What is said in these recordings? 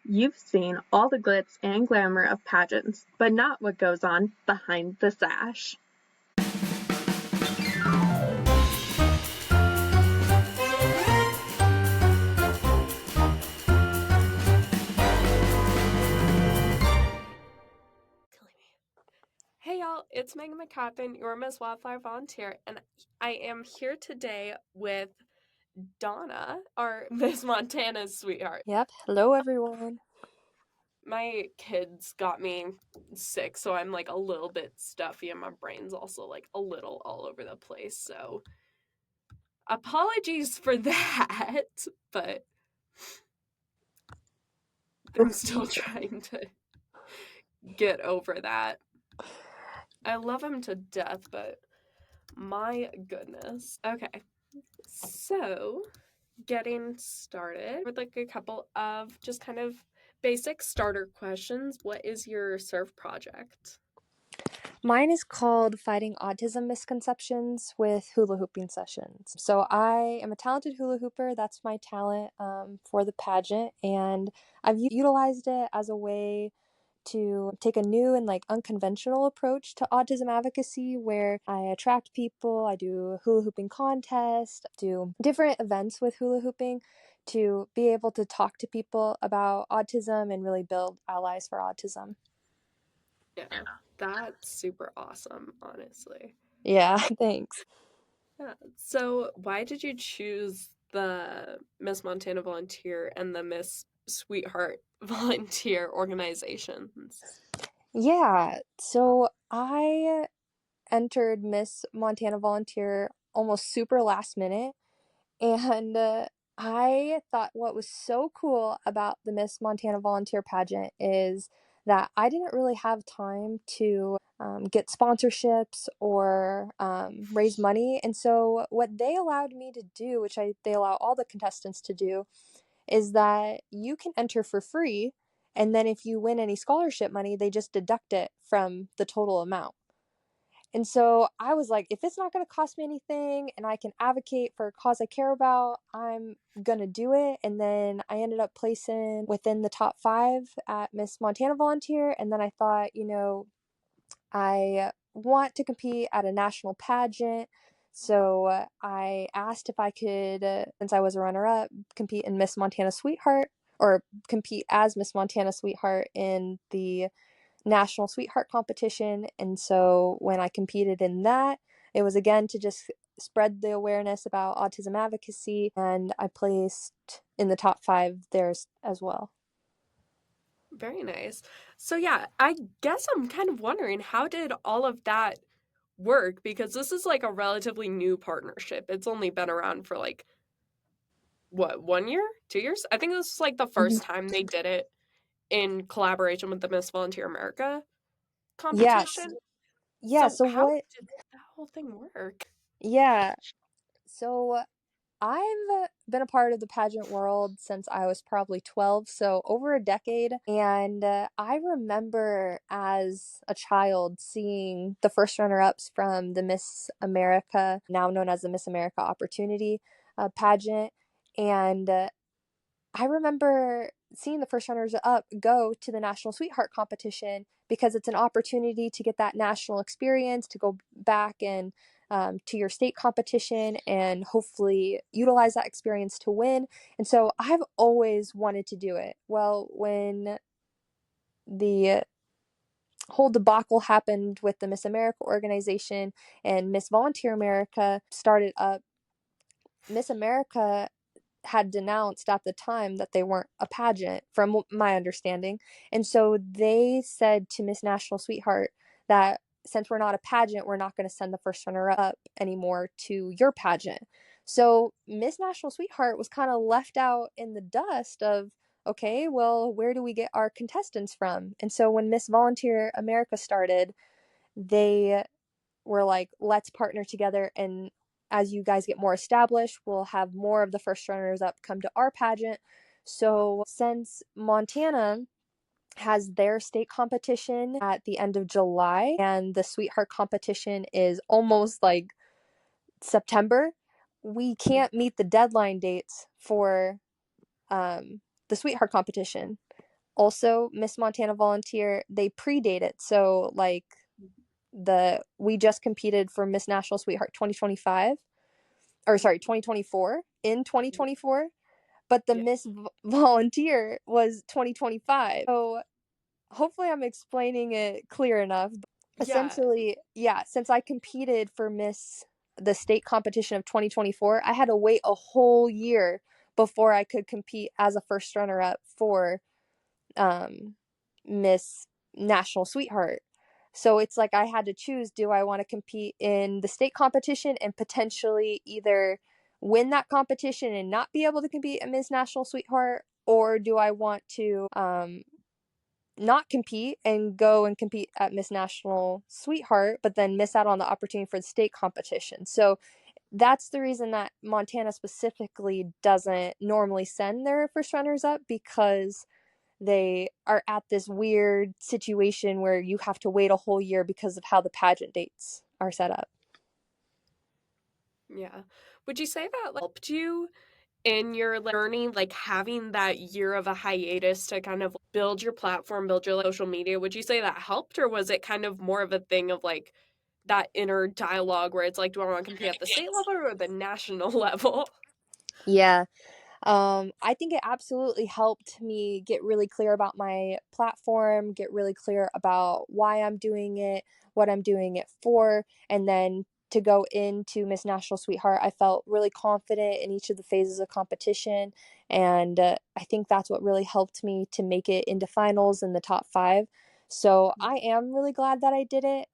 You've seen all the glitz and glamour of pageants, but not what goes on behind the sash. Hey y'all, it's Megan McCaffin, your Miss Wildflower volunteer, and I am here today with Donna, our Miss Montana's sweetheart. Yep. Hello, everyone. My kids got me sick, so I'm like a little bit stuffy, and my brain's also like a little all over the place, so apologies for that, but I'm still trying to get over that. I love him to death, but my goodness. Okay, so getting started with like a couple of just kind of basic starter questions. What is your serve project? Mine is called Fighting Autism Misconceptions with Hula Hooping Sessions. So I am a talented hula hooper. That's my talent for the pageant. And I've utilized it as a way to take a new and like unconventional approach to autism advocacy where I attract people, I do hula hooping contests, do different events with hula hooping to be able to talk to people about autism and really build allies for autism. Yeah, that's super awesome, honestly. Yeah, thanks. Yeah. So, why did you choose the Miss Montana Volunteer and the Miss Sweetheart Volunteer organizations? Yeah, so I entered Miss Montana Volunteer almost super last minute. And I thought what was so cool about the Miss Montana Volunteer pageant is that I didn't really have time to get sponsorships or raise money. And so, what they allowed me to do, which they allow all the contestants to do, is that you can enter for free. And then, if you win any scholarship money, they just deduct it from the total amount. And so I was like, if it's not going to cost me anything and I can advocate for a cause I care about, I'm going to do it. And then I ended up placing within the top 5 at Miss Montana Volunteer. And then I thought, I want to compete at a national pageant. So I asked if I could, since I was a runner up, compete in Miss Montana Sweetheart or compete as Miss Montana Sweetheart in the national sweetheart competition. And so when I competed in that, it was again to just spread the awareness about autism advocacy, and I placed in the top 5 there as well. Very nice. So yeah, I guess I'm kind of wondering, how did all of that work? Because this is like a relatively new partnership. It's only been around for like what, 1 year, 2 years? I think this was like the first time they did it in collaboration with the Miss Volunteer America Yes. competition. Yeah, So so how what did that whole thing work? yeah. So I've been a part of the pageant world since I was probably 12, so over a decade. And I remember as a child seeing the first runner ups from the Miss America, now known as the Miss America Opportunity pageant. And I remember seeing the first runners up go to the National Sweetheart competition because it's an opportunity to get that national experience, to go back and to your state competition and hopefully utilize that experience to win. And so I've always wanted to do it. Well, when the whole debacle happened with the Miss America organization and Miss Volunteer America started up, Miss America had denounced at the time that they weren't a pageant, from my understanding. And so they said to Miss National Sweetheart that since we're not a pageant, we're not going to send the first runner up anymore to your pageant. So Miss National Sweetheart was kind of left out in the dust of, okay, well, where do we get our contestants from? And so when Miss Volunteer America started, they were like, let's partner together, and as you guys get more established, we'll have more of the first runners up come to our pageant. So since Montana has their state competition at the end of July and the Sweetheart competition is almost like September, we can't meet the deadline dates for the Sweetheart competition. also Miss Montana Volunteer, they predate it. So like we just competed for Miss National Sweetheart 2025, or sorry, 2024 in 2024, but the Miss Volunteer was 2025. So hopefully I'm explaining it clear enough. Essentially, yeah, since I competed for the state competition of 2024, I had to wait a whole year before I could compete as a first runner up for Miss National Sweetheart. So it's like I had to choose, do I want to compete in the state competition and potentially either win that competition and not be able to compete at Miss National Sweetheart, or do I want to not compete and go and compete at Miss National Sweetheart, but then miss out on the opportunity for the state competition. So that's the reason that Montana specifically doesn't normally send their first runners up, because they are at this weird situation where you have to wait a whole year because of how the pageant dates are set up. Yeah. Would you say that helped you in your journey, like having that year of a hiatus to kind of build your platform, build your social media? Would you say that helped, or was it kind of more of a thing of like that inner dialogue where it's like, do I want to compete at the state level or the national level? Yeah. I think it absolutely helped me get really clear about my platform, get really clear about why I'm doing it, what I'm doing it for, and then to go into Miss National Sweetheart, I felt really confident in each of the phases of competition, and I think that's what really helped me to make it into finals in the top 5. So I am really glad that I did it,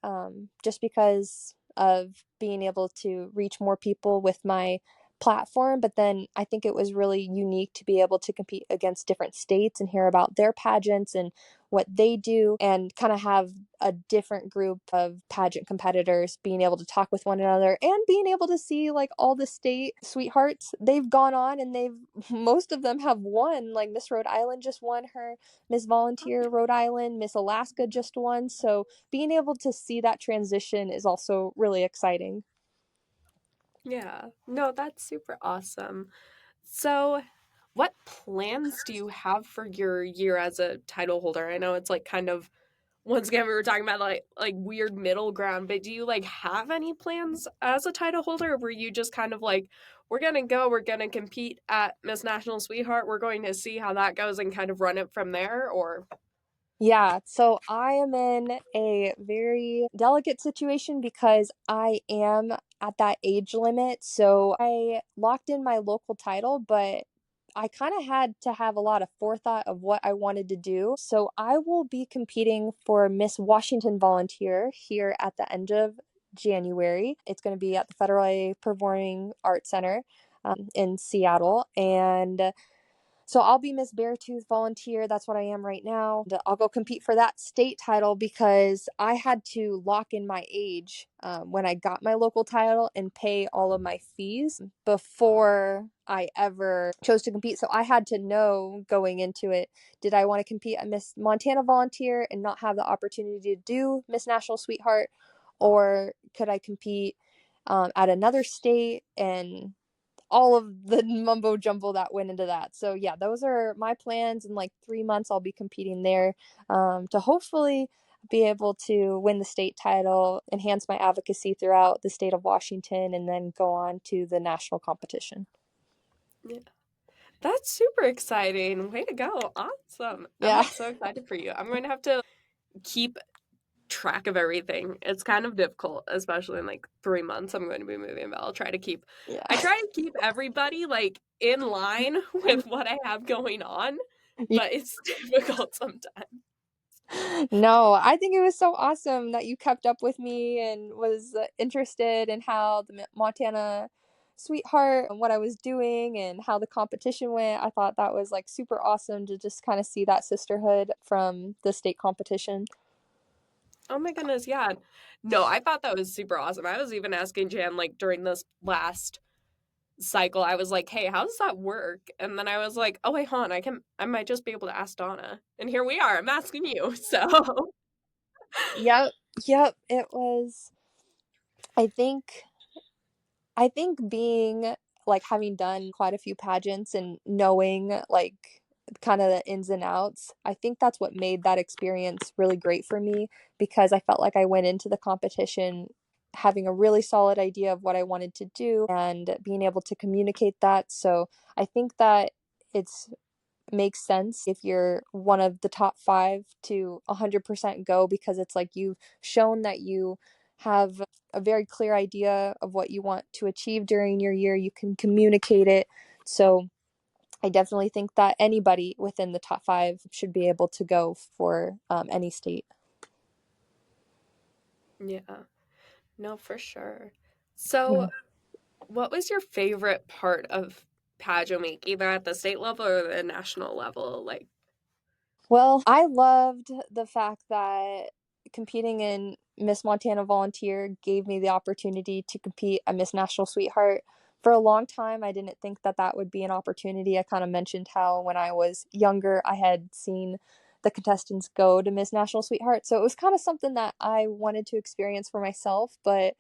just because of being able to reach more people with my platform. But then I think it was really unique to be able to compete against different states and hear about their pageants and what they do, and kind of have a different group of pageant competitors being able to talk with one another, and being able to see like all the state sweethearts they've gone on, and most of them have won. Like Miss Rhode Island just won her Miss Volunteer Rhode Island, Miss Alaska just won. So being able to see that transition is also really exciting. Yeah. No, that's super awesome. So, what plans do you have for your year as a title holder? I know it's like kind of, once again we were talking about like weird middle ground, but do you like have any plans as a title holder, or were you just kind of like, we're gonna compete at Miss National Sweetheart, we're going to see how that goes and kind of run it from there? Or Yeah, so I am in a very delicate situation because I am at that age limit. So I locked in my local title, but I kind of had to have a lot of forethought of what I wanted to do. So I will be competing for Miss Washington Volunteer here at the end of January. It's going to be at the Federal Performing Arts Center in Seattle. And so I'll be Miss Beartooth Volunteer. That's what I am right now. I'll go compete for that state title because I had to lock in my age when I got my local title and pay all of my fees before I ever chose to compete. So I had to know going into it, did I want to compete at Miss Montana Volunteer and not have the opportunity to do Miss National Sweetheart, or could I compete at another state, and all of the mumbo jumbo that went into that. So yeah, those are my plans. In like 3 months, I'll be competing there to hopefully be able to win the state title, enhance my advocacy throughout the state of Washington, and then go on to the national competition. yeah. That's super exciting. Way to go. Awesome. I'm Yeah. like so excited for you. I'm going to have to keep track of everything. It's kind of difficult, especially in like 3 months. I'm going to be moving, but I'll try to keep Yeah. I try to keep everybody like in line with what I have going on, but it's difficult sometimes. No, I think it was so awesome that you kept up with me and was interested in how the Montana Sweetheart and what I was doing and how the competition went. I thought that was like super awesome to just kind of see that sisterhood from the state competition. Oh my goodness, yeah. No, I thought that was super awesome. I was even asking Jan like during this last cycle, I was like, hey, how does that work? And then I was like, oh wait, hon, I might just be able to ask Donna. And here we are. I'm asking you. So Yep. Yep. It was, I think I think being like having done quite a few pageants and knowing like kind of the ins and outs. I think that's what made that experience really great for me, because I felt like I went into the competition having a really solid idea of what I wanted to do and being able to communicate that. So I think that it's makes sense if you're one of the top 5 to 100% go, because it's like you've shown that you have a very clear idea of what you want to achieve during your year. You can communicate it. So I definitely think that anybody within the top 5 should be able to go for any state. Yeah. No, for sure. So, what was your favorite part of pageant week, either at the state level or the national level? Like, Well, I loved the fact that competing in Miss Montana Volunteer gave me the opportunity to compete at Miss National Sweetheart. For a long time, I didn't think that that would be an opportunity. I kind of mentioned how when I was younger, I had seen the contestants go to Miss National Sweetheart. So it was kind of something that I wanted to experience for myself, but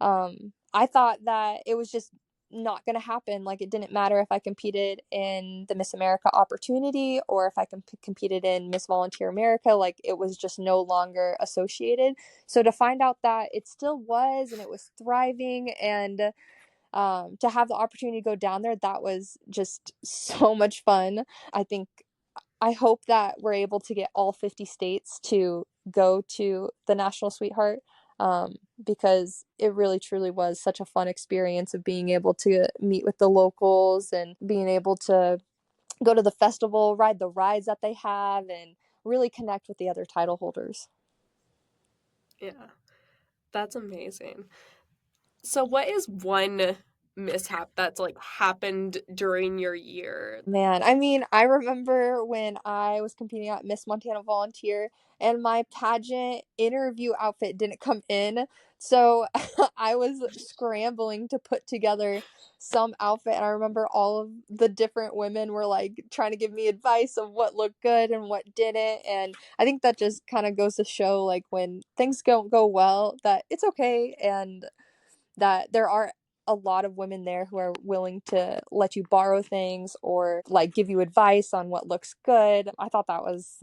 I thought that it was just not going to happen. Like, it didn't matter if I competed in the Miss America opportunity or if I competed in Miss Volunteer America, like, it was just no longer associated. So to find out that it still was and it was thriving, and to have the opportunity to go down there, that was just so much fun. I hope that we're able to get all 50 states to go to the National Sweetheart, because it really truly was such a fun experience of being able to meet with the locals and being able to go to the festival, ride the rides that they have, and really connect with the other title holders. yeah, that's amazing. So, what is one mishap that's like happened during your year? Man, I mean, I remember when I was competing at Miss Montana Volunteer and my pageant interview outfit didn't come in. So I was scrambling to put together some outfit. And I remember all of the different women were like trying to give me advice of what looked good and what didn't. And I think that just kind of goes to show, like, when things don't go well, that it's okay, and that there are a lot of women there who are willing to let you borrow things or like give you advice on what looks good. I thought that was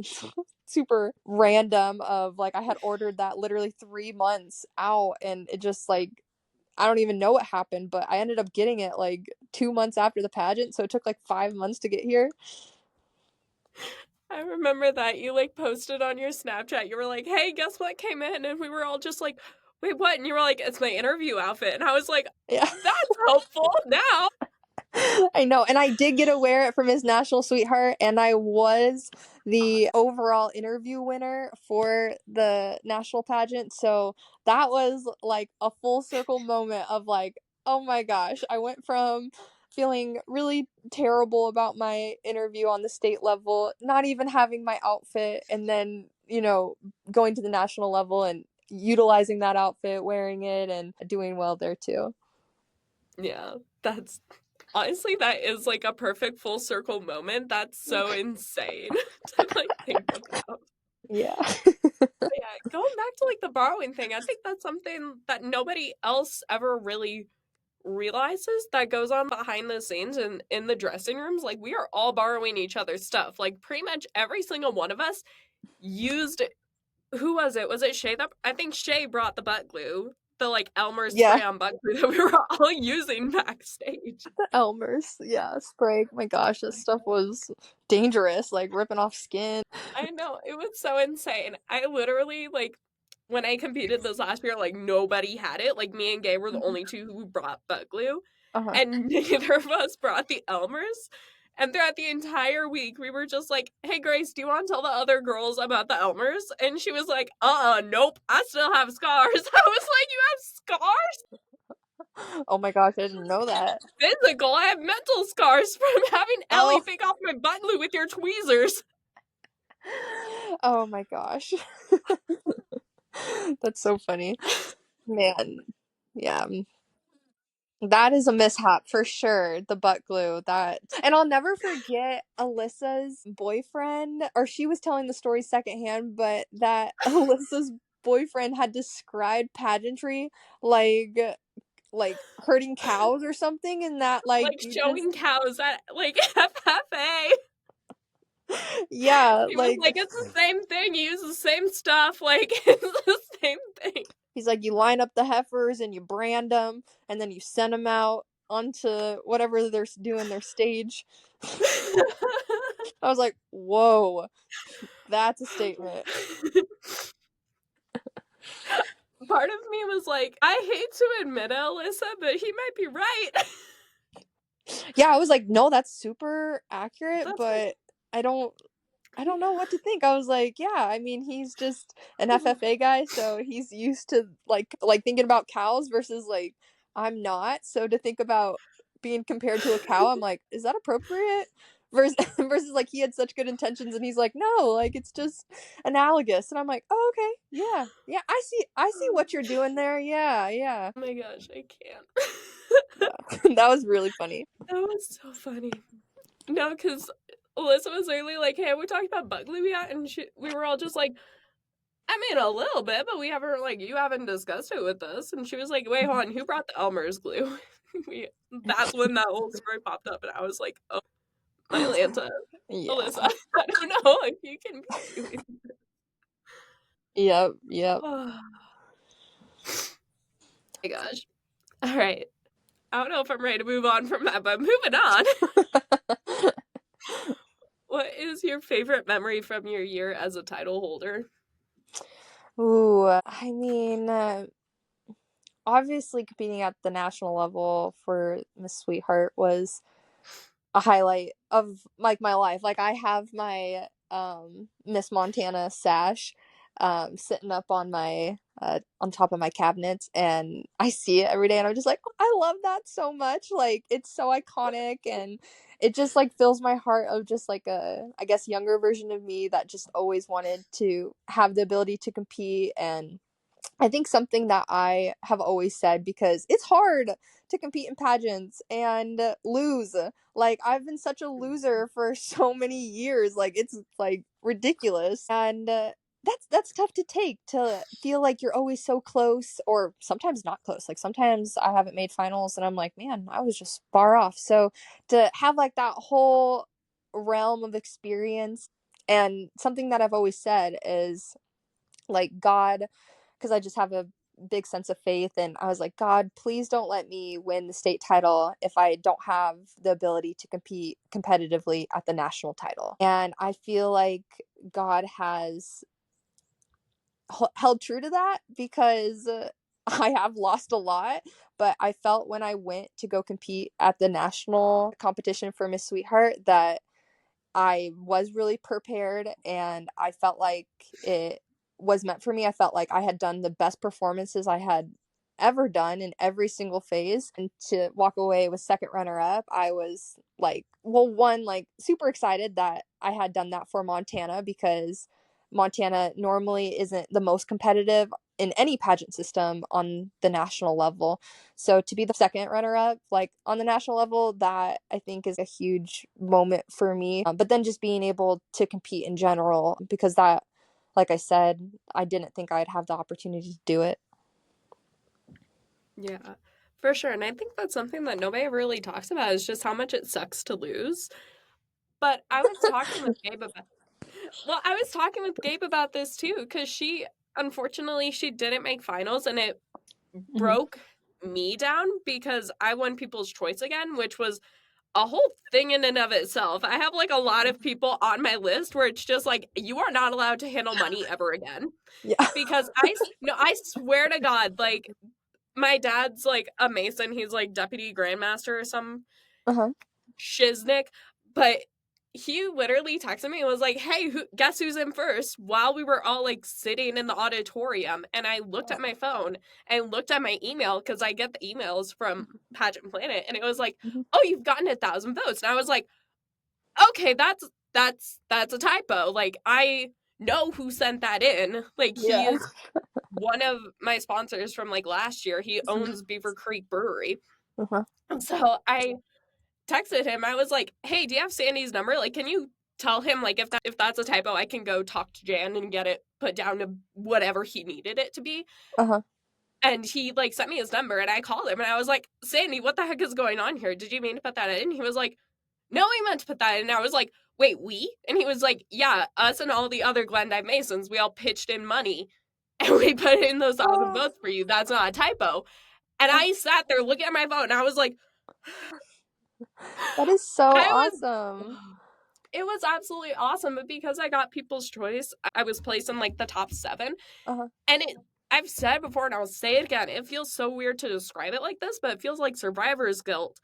super random, of like, I had ordered that literally 3 months out, and it just like, I don't even know what happened, but I ended up getting it like 2 months after the pageant, so it took like 5 months to get here. I remember that you like posted on your Snapchat. You were like, "Hey, guess what came in?" And we were all just like, "Wait, what?" And you were like, "It's my interview outfit." And I was like, Yeah. "That's helpful now." I know. And I did get to wear it for Miss National Sweetheart, and I was the overall interview winner for the national pageant. So that was like a full circle moment of like, oh my gosh, I went from feeling really terrible about my interview on the state level, not even having my outfit, and then, going to the national level and utilizing that outfit, wearing it, and doing well there too. Yeah, that's honestly, that is like a perfect full circle moment. That's so insane to like think about. Yeah. Yeah, going back to like the borrowing thing, I think that's something that nobody else ever really realizes that goes on behind the scenes and in the dressing rooms. Like, we are all borrowing each other's stuff. Like, pretty much every single one of us used, who was it? Was it Shay that I think Shay brought the butt glue, the like Elmer's Yeah. spray on butt glue that we were all using backstage. Elmer's, yeah, spray. My gosh, this stuff was dangerous, like ripping off skin. I know, it was so insane. I literally, like, when I competed this last year, like, nobody had it. Like, me and Gay were the only two who brought butt glue, Uh-huh. and neither of us brought the Elmers. And throughout the entire week, we were just like, "Hey, Grace, do you want to tell the other girls about the Elmers?" And she was like, nope, I still have scars. I was like, "You have scars?" Oh my gosh, I didn't know that. Physical. I have mental scars from having Ellie Oh. pick off my butt glue with your tweezers. Oh my gosh. That's so funny. Man. Yeah. That is a mishap for sure, the butt glue. And I'll never forget Alyssa's boyfriend, or she was telling the story secondhand, but that Alyssa's boyfriend had described pageantry like herding cows or something, and that like Like you just showing cows at like FFA. Yeah, He was like like, it's the same thing. You use the same stuff. Like, it's the same thing. he's like, you line up the heifers and you brand them, and then you send them out onto whatever they're doing their stage. I was like, whoa, that's a statement. Part of me was like, I hate to admit it, Alyssa, but he might be right. Yeah, I was like, no, that's super accurate, That's but I don't know what to think. I was like, yeah, I mean, he's just an FFA guy, so he's used to like thinking about cows versus like I'm not. So to think about being compared to a cow, I'm like, is that appropriate? Versus like he had such good intentions and he's like, no, like it's just analogous. And I'm like, oh, okay, yeah, yeah, I see what you're doing there. Yeah, yeah. Oh my gosh, I can't. Yeah. That was really funny. That was so funny. No, because Alyssa was literally like, hey, we talked about bug glue yet? And we were all just like, I mean, a little bit, but we haven't, like, you haven't discussed it with us. And she was like, wait, hold on, who brought the Elmer's glue? That's when that whole story popped up, and I was like, oh, my Lanta, Yeah. Alyssa, I don't know if you can be doing Yep. oh my gosh. All right. I don't know if I'm ready to move on from that, but moving on. What is your favorite memory from your year as a title holder? Ooh, I mean, obviously competing at the national level for Miss Sweetheart was a highlight of like my life. Like I have my Miss Montana sash sitting up on my on top of my cabinet, and I see it every day and I'm just like, I love that so much. Like it's so iconic, and it just like fills my heart of just like a, I guess, younger version of me that just always wanted to have the ability to compete. And I think something that I have always said, because it's hard to compete in pageants and lose. Like I've been such a loser for so many years. Like it's like ridiculous. And that's tough to take, to feel like you're always so close or sometimes not close. Like sometimes I haven't made finals and I'm like, man, I was just far off. So to have like that whole realm of experience, and something that I've always said is like God, because I just have a big sense of faith, and I was like, God, please don't let me win the state title if I don't have the ability to compete competitively at the national title. And I feel like God has held true to that, because I have lost a lot, but I felt when I went to go compete at the national competition for Miss Sweetheart that I was really prepared, and I felt like it was meant for me. I felt like I had done the best performances I had ever done in every single phase, and to walk away with second runner up, I was like, well, one, like super excited that I had done that for Montana, because Montana normally isn't the most competitive in any pageant system on the national level. So to be the second runner up, like on the national level, that I think is a huge moment for me. But then just being able to compete in general, because that, like I said, I didn't think I'd have the opportunity to do it. Yeah, for sure. And I think that's something that nobody really talks about, is just how much it sucks to lose. But I was talking with Gabe about this too, because unfortunately, she didn't make finals, and it Mhm. broke me down because I won People's Choice again, which was a whole thing in and of itself. I have like a lot of people on my list where it's just like, you are not allowed to handle money ever again. Yeah. Because I swear to God, like my dad's like a Mason. He's like deputy grandmaster or some Uh-huh. shiznick. But he literally texted me and was like, hey, guess who's in first? While we were all like sitting in the auditorium. And I looked at my phone and looked at my email, because I get the emails from Pageant Planet, and it was like, Mhm. oh, you've gotten 1,000 votes. And I was like, okay, that's a typo. Like, I know who sent that in. Like, he Yeah. is one of my sponsors from like last year. He owns Beaver Creek Brewery. Uh-huh. So I texted him. I was like, hey, do you have Sandy's number? Like, can you tell him, like, if that's a typo, I can go talk to Jan and get it put down to whatever he needed it to be. Uh-huh. And he like sent me his number, and I called him and I was like, Sandy, what the heck is going on here? Did you mean to put that in? He was like, no, I meant to put that in. And I was like, wait, we? And he was like, yeah, us and all the other Glendive Masons, we all pitched in money and we put in those 1,000 votes for you. That's not a typo. And I sat there looking at my vote and I was like, That is so I was, awesome. it was absolutely awesome. But because I got People's Choice, I was placed in like the top 7. Uh-huh. And I've said before and I'll say it again, it feels so weird to describe it like this, but it feels like survivor's guilt.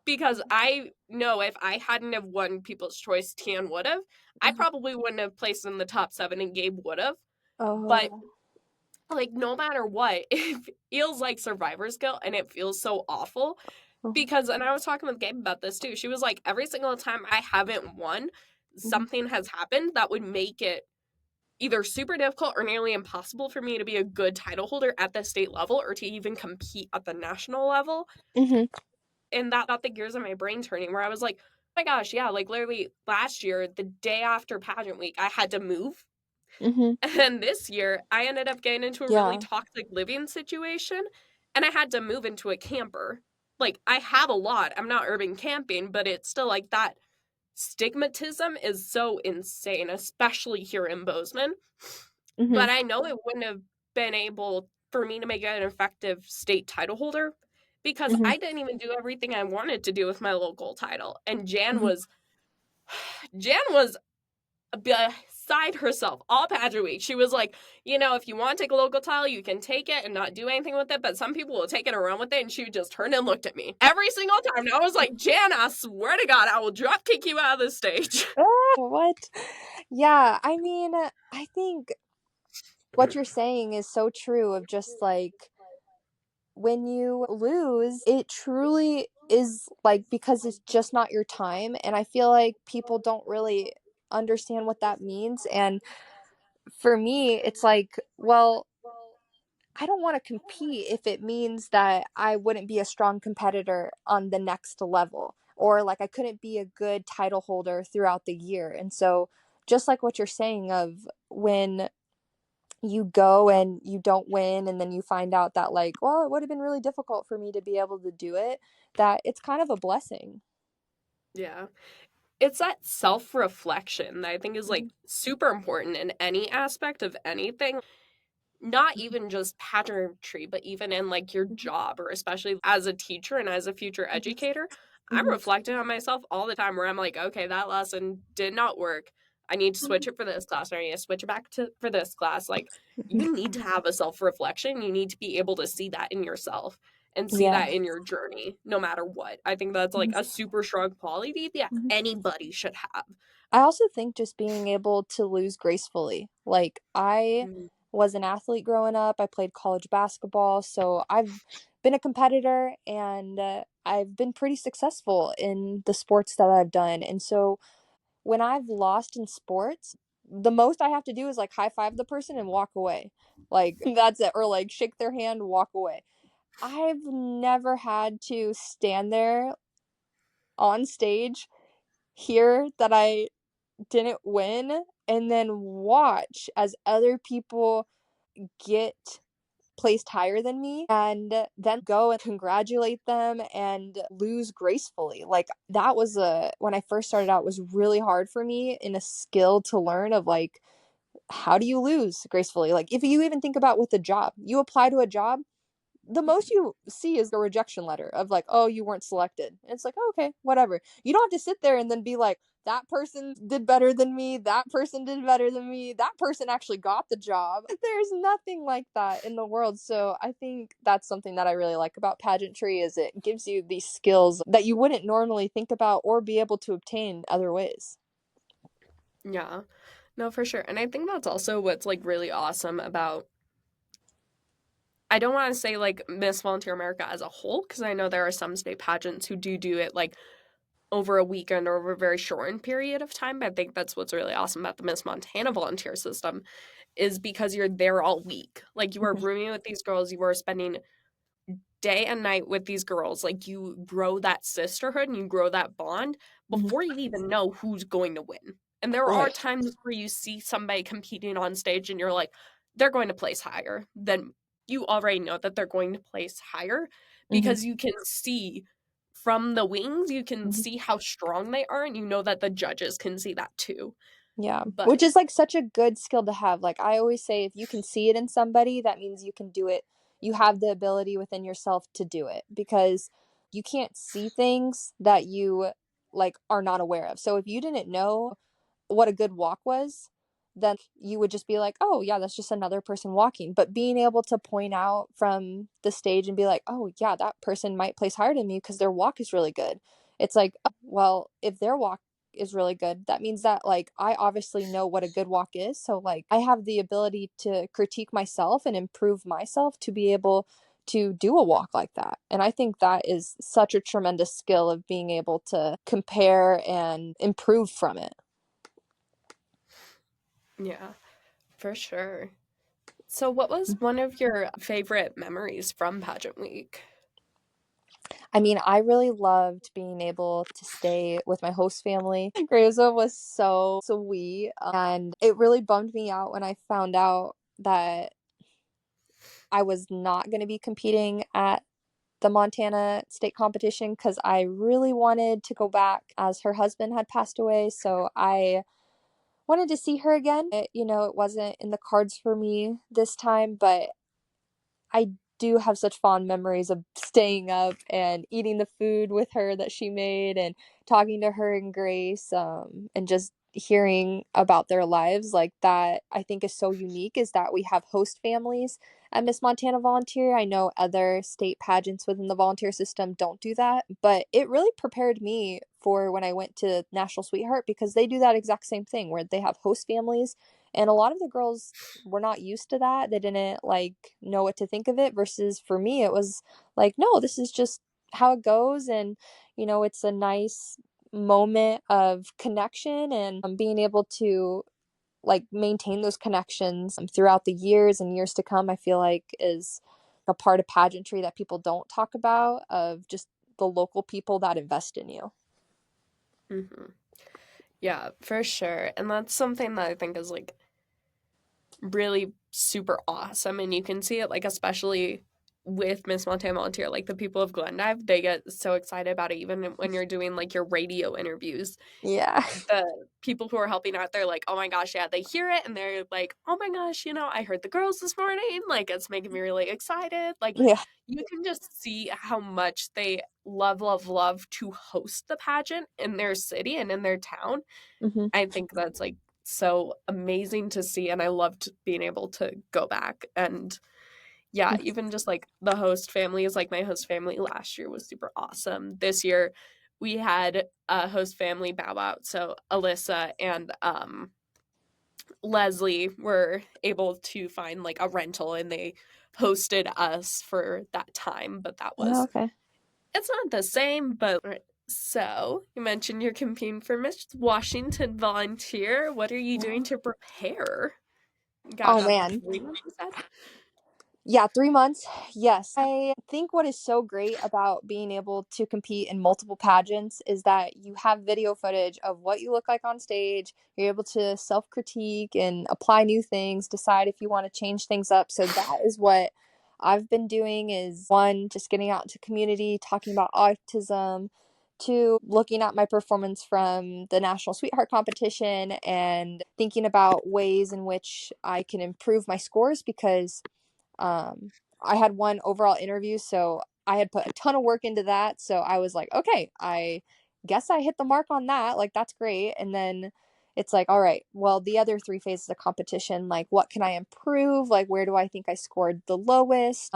Because I know if I hadn't have won People's Choice, Tian would have. I probably wouldn't have placed in the top 7 and Gabe would have. But Oh. like no matter what, it feels like survivor's guilt and it feels so awful. Because, and I was talking with Gabe about this too. She was like, every single time I haven't won, something has happened that would make it either super difficult or nearly impossible for me to be a good title holder at the state level or to even compete at the national level. Mm-hmm. And that got the gears in my brain turning where I was like, oh my gosh, yeah, like literally last year, the day after pageant week, I had to move. Mm-hmm. And this year, I ended up getting into a really toxic living situation and I had to move into a camper. Like, I have a lot. I'm not urban camping, but it's still like that stigmatism is so insane, especially here in Bozeman. Mm-hmm. But I know it wouldn't have been able for me to make an effective state title holder because I didn't even do everything I wanted to do with my local title. And Jan was beside herself all pageant week. She was like, you know, if you want to take a local title, you can take it and not do anything with it. But some people will take it and run with it. And she just turned and looked at me every single time. And I was like, Jan, I swear to God, I will drop kick you out of the stage. What? Yeah, I mean, I think what you're saying is so true of just like when you lose, it truly is like because it's just not your time. And I feel like people don't really understand what that means. And for me, it's like, well, I don't want to compete if it means that I wouldn't be a strong competitor on the next level or like I couldn't be a good title holder throughout the year. And so, just like what you're saying of when you go and you don't win and then you find out that like, well, it would have been really difficult for me to be able to do it, that it's kind of a blessing. Yeah. It's that self-reflection that I think is like super important in any aspect of anything. Not even just pageantry, but even in like your job or especially as a teacher and as a future educator, I'm reflecting on myself all the time where I'm like, okay, that lesson did not work. I need to switch it for this class or I need to switch it back to for this class. Like you need to have a self-reflection. You need to be able to see that in yourself and see Yeah. that in your journey, no matter what. I think that's like a super strong quality that anybody should have. I also think just being able to lose gracefully. Like, I was an athlete growing up. I played college basketball, so I've been a competitor and I've been pretty successful in the sports that I've done. And so when I've lost in sports, the most I have to do is like high five the person and walk away. Like, that's it. Or like shake their hand, walk away. I've never had to stand there on stage, hear that I didn't win, and then watch as other people get placed higher than me and then go and congratulate them and lose gracefully. Like that was when I first started out was really hard for me in a skill to learn of like how do you lose gracefully? Like if you even think about with a job, you apply to a job, the most you see is a rejection letter of like, oh, you weren't selected. And it's like, oh, okay, whatever. You don't have to sit there and then be like, that person did better than me. That person did better than me. That person actually got the job. There's nothing like that in the world. So I think that's something that I really like about pageantry is it gives you these skills that you wouldn't normally think about or be able to obtain other ways. Yeah, no, for sure. And I think that's also what's like really awesome about, I don't want to say like Miss Volunteer America as a whole, because I know there are some state pageants who do it like over a weekend or over a very shortened period of time. But I think that's what's really awesome about the Miss Montana volunteer system is because you're there all week. Like you are rooming with these girls, you are spending day and night with these girls. Like you grow that sisterhood and you grow that bond before you even know who's going to win. And there are times where you see somebody competing on stage and you're like, they're going to place higher. Then you already know that they're going to place higher because you can see from the wings, you can Mhm. see how strong they are, and you know that the judges can see that too. Yeah. But Which is like such a good skill to have. Like I always say, if you can see it in somebody, that means you can do it. You have the ability within yourself to do it because you can't see things that you like are not aware of. So if you didn't know what a good walk was, then you would just be like, oh, yeah, that's just another person walking. But being able to point out from the stage and be like, oh, yeah, that person might place higher than me because their walk is really good. It's like, oh, well, if their walk is really good, that means that like I obviously know what a good walk is. So like I have the ability to critique myself and improve myself to be able to do a walk like that. And I think that is such a tremendous skill of being able to compare and improve from it. yeah, for sure. So what was one of your favorite memories from pageant week? I mean, I really loved being able to stay with my host family. Grayza was so sweet, and it really bummed me out when I found out that I was not going to be competing at the Montana state competition because I really wanted to go back as her husband had passed away. So I wanted to see her again. It wasn't in the cards for me this time, but I do have such fond memories of staying up and eating the food with her that she made and talking to her and Grace, and just hearing about their lives like that. I think is so unique is that we have host families at Miss Montana Volunteer. I know other state pageants within the volunteer system don't do that, but it really prepared me for when I went to National Sweetheart because they do that exact same thing where they have host families, and a lot of the girls were not used to that. They didn't like know what to think of it versus for me it was like, no, this is just how it goes, and it's a nice moment of connection and being able to like maintain those connections throughout the years and years to come. I feel like is a part of pageantry that people don't talk about, of just the local people that invest in you. Mm-hmm. Yeah, for sure. And that's something that I think is like really super awesome. And you can see it, like, especially with Miss Montana Volunteer, like the people of Glendive, they get so excited about it. Even when you're doing like your radio interviews, Yeah. the people who are helping out, they're like, oh my gosh, yeah, they hear it and they're like, oh my gosh, I heard the girls this morning. Like, it's making me really excited. Like, Yeah. you can just see how much they love, love, love to host the pageant in their city and in their town. Mm-hmm. I think that's like so amazing to see. And I loved being able to go back and yeah, even just like the host families, like my host family last year was super awesome. This year we had a host family bow out. So Alyssa and Leslie were able to find like a rental and they hosted us for that time. But that Oh, was, okay. it's not the same, but so you mentioned you're competing for Miss Washington Volunteer. What are you doing to prepare? Got Oh about man. 3 months, you said? Yeah, 3 months. Yes. I think what is so great about being able to compete in multiple pageants is that you have video footage of what you look like on stage. You're able to self critique and apply new things, decide if you want to change things up. So that is what I've been doing is one, just getting out into community, talking about autism, two, looking at my performance from the National Sweetheart competition and thinking about ways in which I can improve my scores because I had one overall interview, so I had put a ton of work into that. So I was like, okay, I guess I hit the mark on that. Like, that's great. And then it's like, all right, well, the other three phases of competition, like, what can I improve? Like, where do I think I scored the lowest?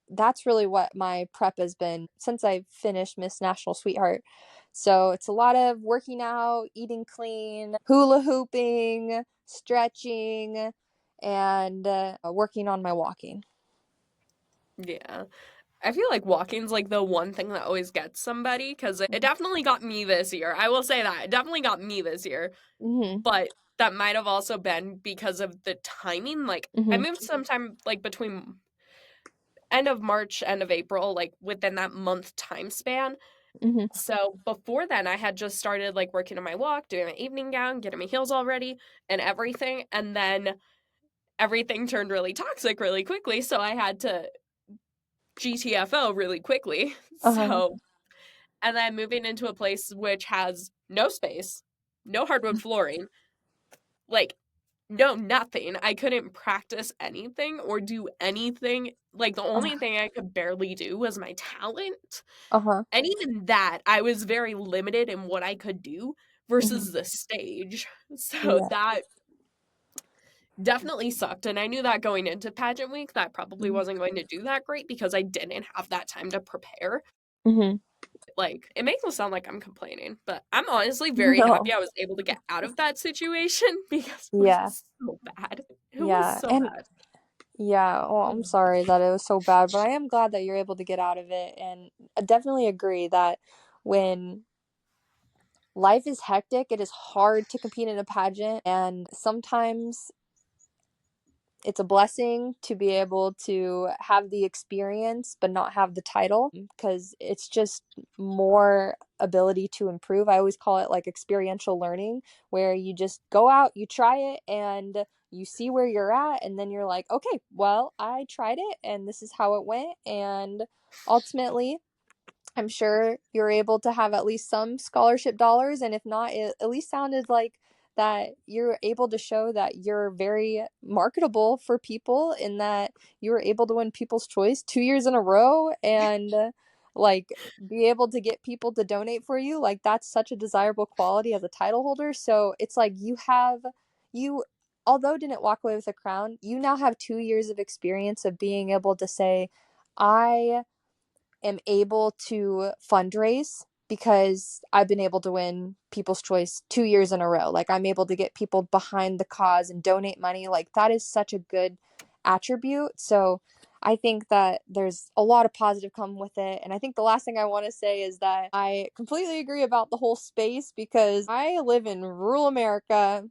That's really what my prep has been since I finished Miss National Sweetheart. So it's a lot of working out, eating clean, hula hooping, stretching, and working on my walking. Yeah. I feel like walking's like the one thing that always gets somebody because it definitely got me this year. I will say that. It definitely got me this year. Mm-hmm. But that might have also been because of the timing. Like, I Mm-hmm. moved sometime like between end of March, end of April, like within that month time span. Mm-hmm. So before then, I had just started like working on my walk, doing my evening gown, getting my heels all ready and everything. And then everything turned really toxic really quickly. So I had to GTFO really quickly. Uh-huh. So and then moving into a place which has no space, no hardwood flooring, like no nothing. I couldn't practice anything or do anything. Like the only thing I could barely do was my talent. Uh-huh. And even that, I was very limited in what I could do versus the stage. So Yeah. that definitely sucked. And I knew that going into pageant week, that probably wasn't going to do that great because I didn't have that time to prepare. Mm-hmm. Like, it makes it sound like I'm complaining, but I'm honestly very No. happy I was able to get out of that situation because it Yeah. was so bad. It was Yeah. so And bad. yeah, well, I'm sorry that it was so bad, but I am glad that you're able to get out of it. And I definitely agree that when life is hectic, it is hard to compete in a pageant. And sometimes it's a blessing to be able to have the experience but not have the title, because it's just more ability to improve. I always call it like experiential learning, where you just go out, you try it, and you see where you're at, and then you're like, okay, well, I tried it and this is how it went, and ultimately I'm sure you're able to have at least some scholarship dollars. And if not, it at least sounded like that you're able to show that you're very marketable for people, in that you were able to win People's Choice 2 years in a row, and like be able to get people to donate for you. Like that's such a desirable quality as a title holder. So it's like you, although didn't walk away with a crown, you now have 2 years of experience of being able to say, I am able to fundraise because I've been able to win People's Choice 2 years in a row. Like I'm able to get people behind the cause and donate money. Like that is such a good attribute. So I think that there's a lot of positive come with it. And I think the last thing I want to say is that I completely agree about the whole space, because I live in rural America,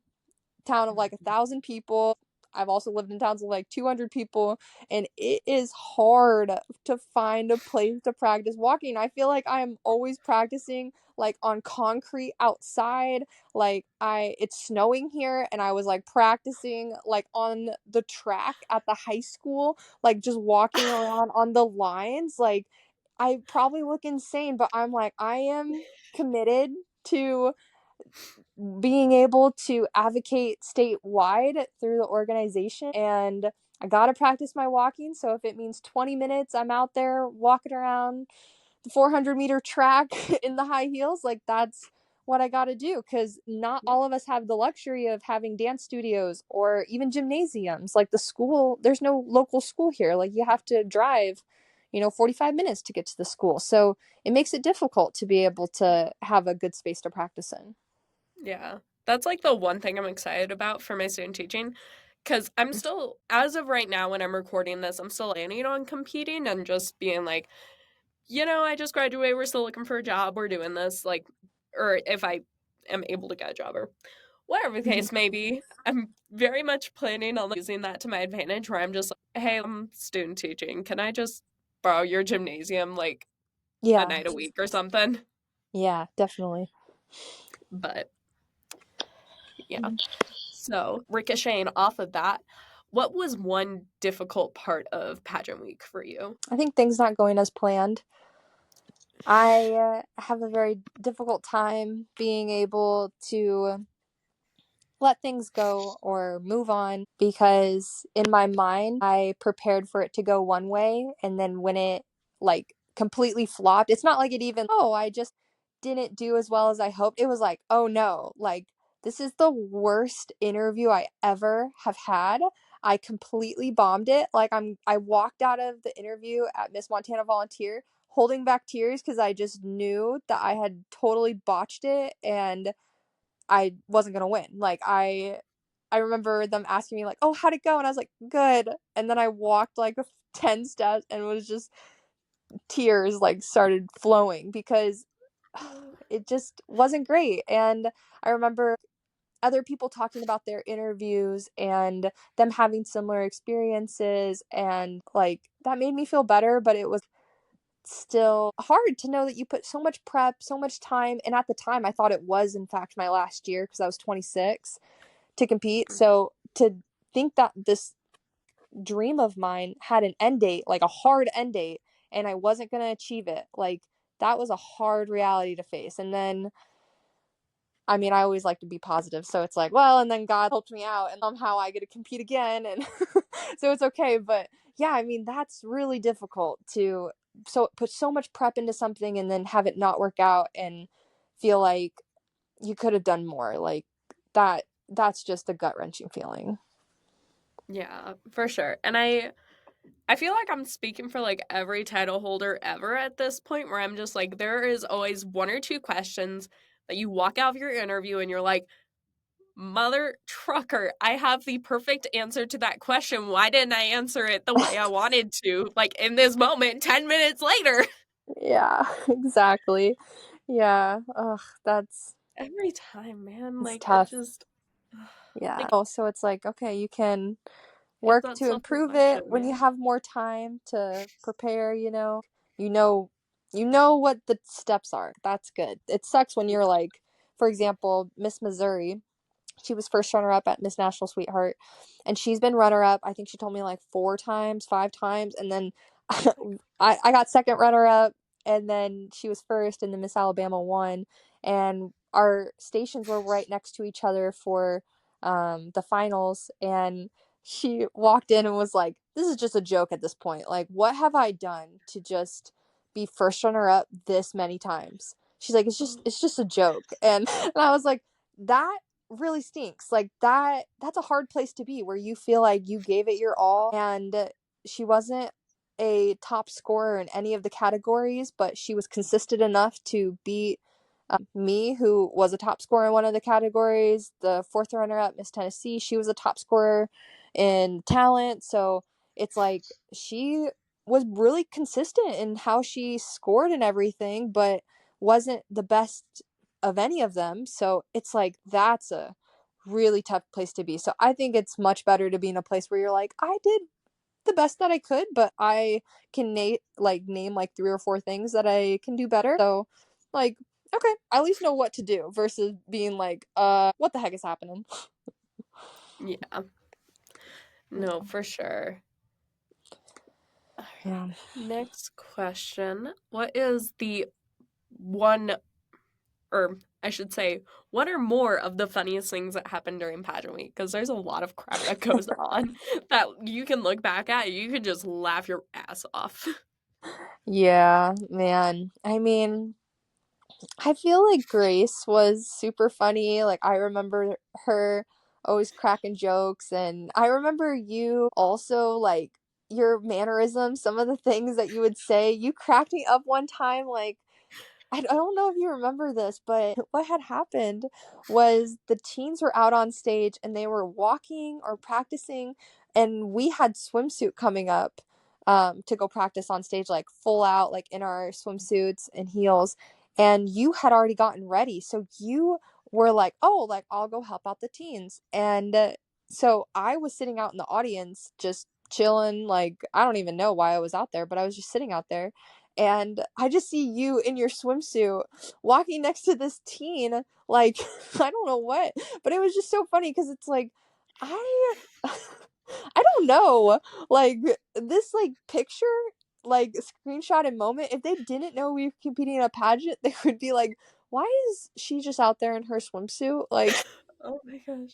town of like 1,000 people. I've also lived in towns of like 200 people, and it is hard to find a place to practice walking. I feel like I'm always practicing like on concrete outside. Like it's snowing here, and I was like practicing like on the track at the high school, like just walking around on the lines. Like I probably look insane, but I'm like, I am committed to being able to advocate statewide through the organization, and I gotta practice my walking. So if it means 20 minutes I'm out there walking around the 400-meter track in the high heels, like that's what I gotta do, because not all of us have the luxury of having dance studios or even gymnasiums. Like the school, there's no local school here. Like you have to drive 45 minutes to get to the school, so it makes it difficult to be able to have a good space to practice in. Yeah. That's like the one thing I'm excited about for my student teaching. Because I'm still, as of right now, when I'm recording this, I'm still planning on competing and just being like, I just graduated. We're still looking for a job. We're doing this. Like, or if I am able to get a job or whatever the case may be, I'm very much planning on using that to my advantage, where I'm just like, hey, I'm student teaching. Can I just borrow your gymnasium like a Yeah, night a week or something? yeah, definitely. But yeah. So, ricocheting off of that, what was one difficult part of pageant week for you? I think things not going as planned. I have a very difficult time being able to let things go or move on, because in my mind I prepared for it to go one way, and then when it like completely flopped, it's not like it even, oh, I just didn't do as well as I hoped. It was like, oh no, like this is the worst interview I ever have had. I completely bombed it. Like I walked out of the interview at Miss Montana Volunteer holding back tears, because I just knew that I had totally botched it and I wasn't gonna win. Like I remember them asking me like, "Oh, how'd it go?" And I was like, "Good." And then I walked like 10 steps, and it was just tears like started flowing, because it just wasn't great. And I remember other people talking about their interviews and them having similar experiences, and like that made me feel better, but it was still hard to know that you put so much prep, so much time, and at the time I thought it was in fact my last year, because I was 26, to compete. So to think that this dream of mine had an end date, like a hard end date, and I wasn't going to achieve it, like that was a hard reality to face. And then, I mean, I always like to be positive, so it's like, well, and then God helped me out, and somehow I get to compete again, and so it's okay. But yeah, I mean, that's really difficult to put so much prep into something and then have it not work out and feel like you could have done more. Like that's just a gut-wrenching feeling. Yeah, for sure. And I feel like I'm speaking for like every title holder ever at this point, where I'm just like, there is always one or two questions that you walk out of your interview and you're like, mother trucker, I have the perfect answer to that question. Why didn't I answer it the way I wanted to? Like in this moment, 10 minutes later. Yeah, exactly. Yeah. Ugh, that's Every time, man. Like it tough. just Yeah. like Oh, so it's like, okay, you can it's work that to improve it self-reflection, when you man. have more time to prepare, you know what the steps are. That's good. It sucks when you're like, for example, Miss Missouri, she was first runner up at Miss National Sweetheart, and she's been runner up, I think she told me like 4 times, 5 times, and then I got second runner up, and then she was first, and then Miss Alabama won, and our stations were right next to each other for the finals, and she walked in and was like, this is just a joke at this point. Like, what have I done to just be first runner up this many times? She's like, it's just a joke. And I was like, that really stinks. Like that's a hard place to be, where you feel like you gave it your all. And she wasn't a top scorer in any of the categories, but she was consistent enough to beat me, who was a top scorer in one of the categories. The fourth runner up, Miss Tennessee, she was a top scorer in talent. So it's like she was really consistent in how she scored and everything, but wasn't the best of any of them. So it's like that's a really tough place to be. So I think it's much better to be in a place where you're like, I did the best that I could, but I can name like 3 or 4 things that I can do better. So like, okay, I at least know what to do versus being like, what the heck is happening? Yeah. No, for sure. All Yeah. right. Next question. What is the one, or I should say, what are more of the funniest things that happen during pageant week? Because there's a lot of crap that goes on that you can look back at. You can just laugh your ass off. Yeah, man. I mean, I feel like Grace was super funny. Like I remember her always cracking jokes, and I remember you also, like your mannerisms, some of the things that you would say. You cracked me up one time, like I don't know if you remember this, but what had happened was the teens were out on stage and they were walking or practicing, and we had swimsuit coming up to go practice on stage, like full out, like in our swimsuits and heels. And you had already gotten ready. So you were like, oh, like I'll go help out the teens. And so I was sitting out in the audience just chilling. Like, I don't even know why I was out there, but I was just sitting out there, and I just see you in your swimsuit walking next to this teen, like I don't know what, but it was just so funny because it's like I I don't know, like this like picture, like screenshot and moment, if they didn't know we were competing in a pageant, they would be like, why is she just out there in her swimsuit? Like, Oh my gosh.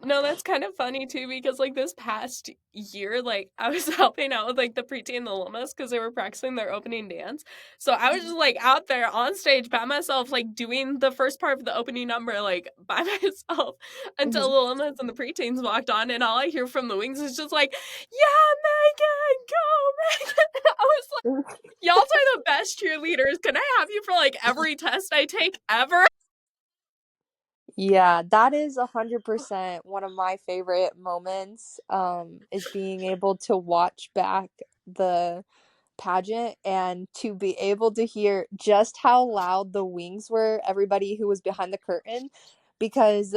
No, that's kind of funny too, because like this past year, like I was helping out with like the preteen and the Limas because they were practicing their opening dance. So I was just like out there on stage by myself, like doing the first part of the opening number, like by myself until the Limas and the preteens walked on, and all I hear from the wings is just like, yeah, Megan, go, Megan. I was like, y'all are the best cheerleaders. Can I have you for like every test I take ever? yeah, that is 100% one of my favorite moments, is being able to watch back the pageant and to be able to hear just how loud the wings were, everybody who was behind the curtain, because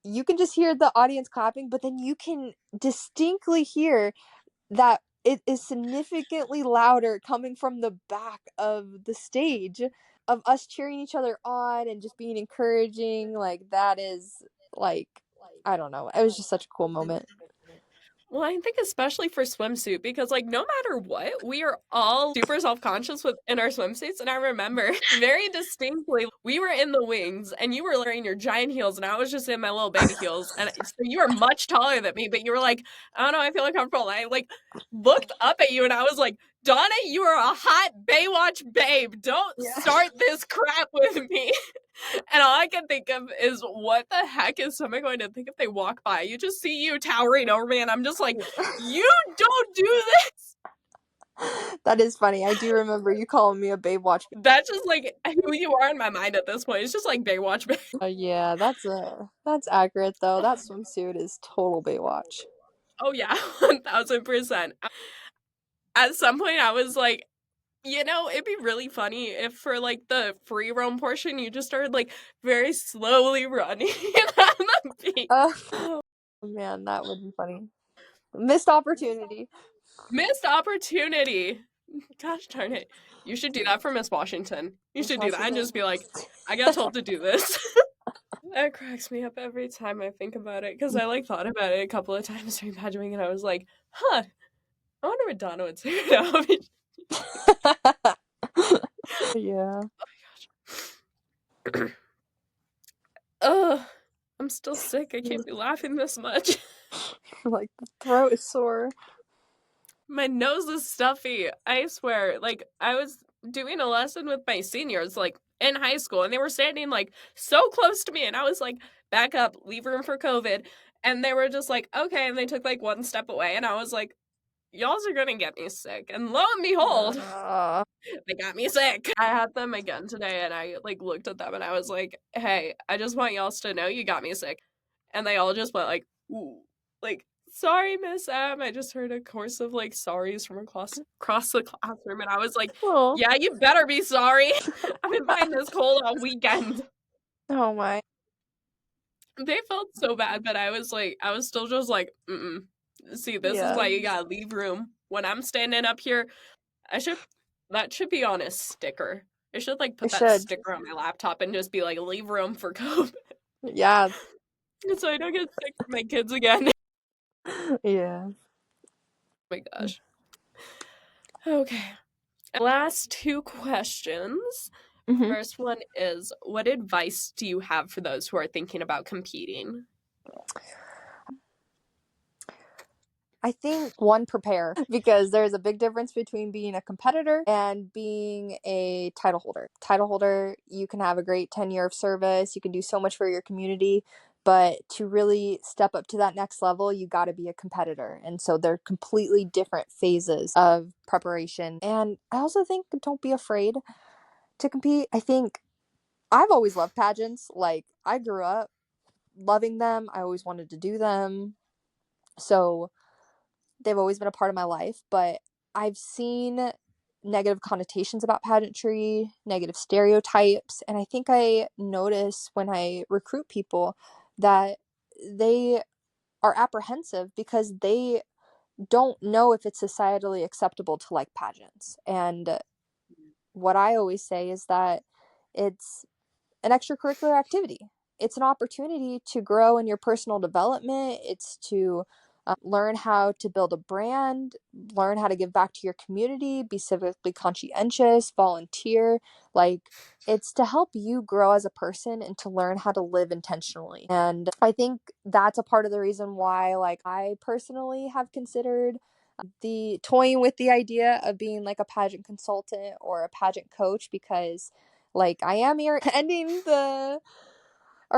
you can just hear the audience clapping, but then you can distinctly hear that it is significantly louder coming from the back of the stage, of us cheering each other on and just being encouraging. Like that is like, I don't know, it was just such a cool moment. Well, I think especially for swimsuit because, like, no matter what, we are all super self-conscious in our swimsuits, and I remember very distinctly, we were in the wings, and you were wearing your giant heels, and I was just in my little baby heels, and so you were much taller than me, but you were like, "I don't know, I feel uncomfortable." And I, like, looked up at you, and I was like, "Donna, you are a hot Baywatch babe. Don't start this crap with me." And all I can think of is, what the heck is someone going to think if they walk by? You just see you towering over me, and I'm just like, you don't do this. That is funny. I do remember you calling me a Baywatch. That's just like who you are in my mind at this point. It's just like Baywatch. Yeah, that's accurate though. That swimsuit is total Baywatch. Oh yeah, 1000%. At some point, I was like, you know, it'd be really funny if for like the free roam portion, you just started like very slowly running on the beach. Oh man, that would be funny. Missed opportunity. Missed opportunity. Gosh darn it. You should do that for Miss Washington. You should do that and just be like, I got told to do this. That cracks me up every time I think about it because I like thought about it a couple of times during pageant and I was like, huh, I wonder what Donna would say now. Yeah. Ugh, I'm still sick. I can't be laughing this much. Like the throat is sore. My nose is stuffy. I swear. Like, I was doing a lesson with my seniors, like, in high school, and they were standing, like, so close to me, and I was like, back up, leave room for COVID. And they were just like, okay, and they took, like, one step away, and I was like, y'alls are gonna get me sick. And lo and behold, they got me sick. I had them again today, and I, like, looked at them, and I was like, hey, I just want y'all to know you got me sick. And they all just went, like, ooh, like, sorry, Miss M. I just heard a course of like sorries from across the classroom, and I was like, Oh. yeah, you better be sorry. I've been fighting this cold all weekend. Oh my. They felt so bad, but I was still just like, see, this is why you gotta leave room. When I'm standing up here, that should be on a sticker. I should like put that sticker on my laptop and just be like, leave room for COVID. Yeah. So I don't get sick from my kids again. Yeah. Oh my gosh. Okay. Last two questions. First one is, what advice do you have for those who are thinking about competing? I think prepare, because there's a big difference between being a competitor and being a title holder. Title holder, you can have a great tenure of service, you can do so much for your community, but to really step up to that next level, you got to be a competitor. And so they're completely different phases of preparation. And I also think don't be afraid to compete. I think I've always loved pageants. Like, I grew up loving them. I always wanted to do them. So they've always been a part of my life, but I've seen negative connotations about pageantry, negative stereotypes, and I think I notice when I recruit people that they are apprehensive because they don't know if it's societally acceptable to like pageants. And what I always say is that it's an extracurricular activity. It's an opportunity to grow in your personal development. It's to learn how to build a brand, learn how to give back to your community, be civically conscientious, volunteer. Like, it's to help you grow as a person and to learn how to live intentionally. And I think that's a part of the reason why, like, I personally have considered the toying with the idea of being like a pageant consultant or a pageant coach, because like I am here